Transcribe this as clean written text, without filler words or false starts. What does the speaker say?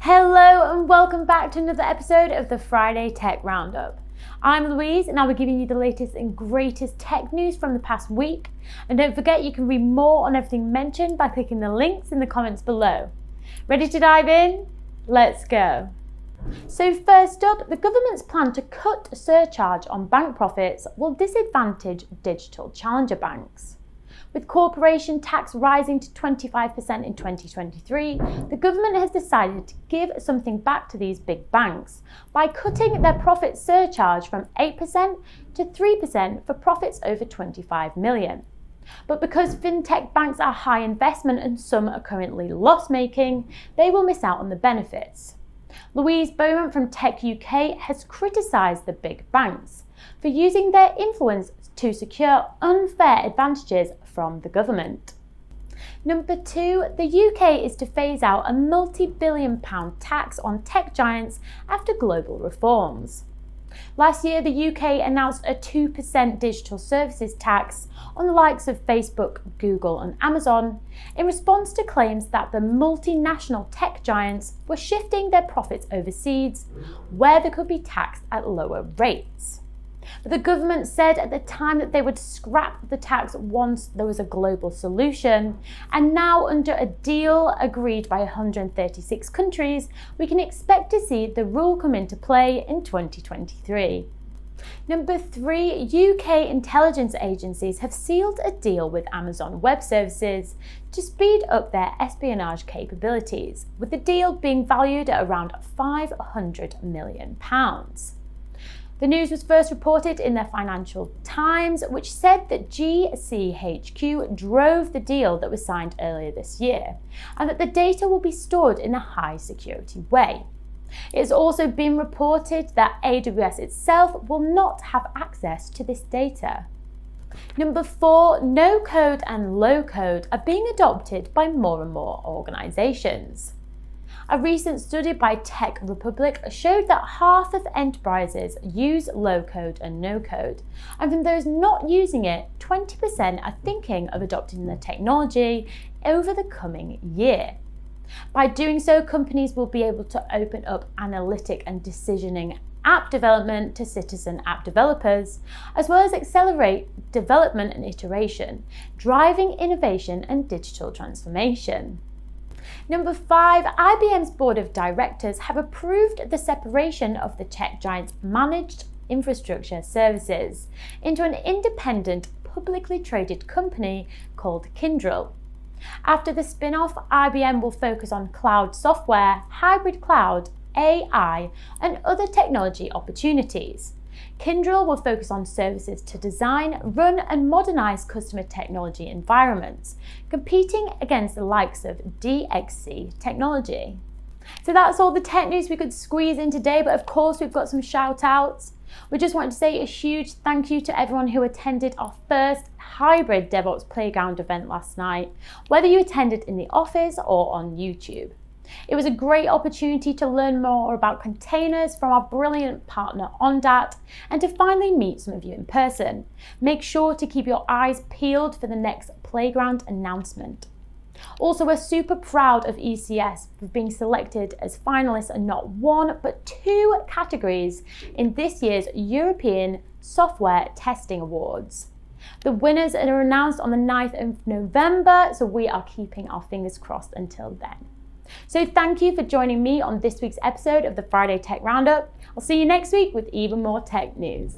Hello and welcome back to another episode of the Friday Tech Roundup. I'm Louise and I'll be giving you the latest and greatest tech news from the past week. And don't forget you can read more on everything mentioned by clicking the links in the comments below. Ready to dive in? Let's go. So first up, the government's plan to cut surcharge on bank profits will disadvantage digital challenger banks. With corporation tax rising to 25% in 2023, the government has decided to give something back to these big banks by cutting their profit surcharge from 8% to 3% for profits over 25 million. But because fintech banks are high investment and some are currently loss-making, they will miss out on the benefits. Louise Bowman from Tech UK has criticised the big banks for using their influence to secure unfair advantages from the government. Number 2, the UK is to phase out a multi-billion pound tax on tech giants after global reforms. Last year, the UK announced a 2% digital services tax on the likes of Facebook, Google and Amazon in response to claims that the multinational tech giants were shifting their profits overseas where they could be taxed at lower rates. But the government said at the time that they would scrap the tax once there was a global solution, and now under a deal agreed by 136 countries, we can expect to see the rule come into play in 2023. Number 3, UK intelligence agencies have sealed a deal with Amazon Web Services to speed up their espionage capabilities, with the deal being valued at around £500 million. The news was first reported in the Financial Times, which said that GCHQ drove the deal that was signed earlier this year, and that the data will be stored in a high security way. It has also been reported that AWS itself will not have access to this data. Number 4, no-code and low-code are being adopted by more and more organisations. A recent study by Tech Republic showed that half of enterprises use low-code and no-code, and from those not using it, 20% are thinking of adopting the technology over the coming year. By doing so, companies will be able to open up analytic and decisioning app development to citizen app developers, as well as accelerate development and iteration, driving innovation and digital transformation. Number 5, IBM's board of directors have approved the separation of the tech giant's managed infrastructure services into an independent, publicly traded company called Kyndryl. After the spin-off, IBM will focus on cloud software, hybrid cloud, AI, and other technology opportunities. Kyndryl will focus on services to design, run and modernise customer technology environments, competing against the likes of DXC Technology. So that's all the tech news we could squeeze in today, but of course we've got some shout outs. We just wanted to say a huge thank you to everyone who attended our first hybrid DevOps Playground event last night, whether you attended in the office or on YouTube. It was a great opportunity to learn more about containers from our brilliant partner Ondat and to finally meet some of you in person. Make sure to keep your eyes peeled for the next Playground announcement. Also, we're super proud of ECS for being selected as finalists in not 1 but 2 categories in this year's European Software Testing Awards. The winners are announced on the 9th of November, so we are keeping our fingers crossed until then. So thank you for joining me on this week's episode of the Friday Tech Roundup. I'll see you next week with even more tech news.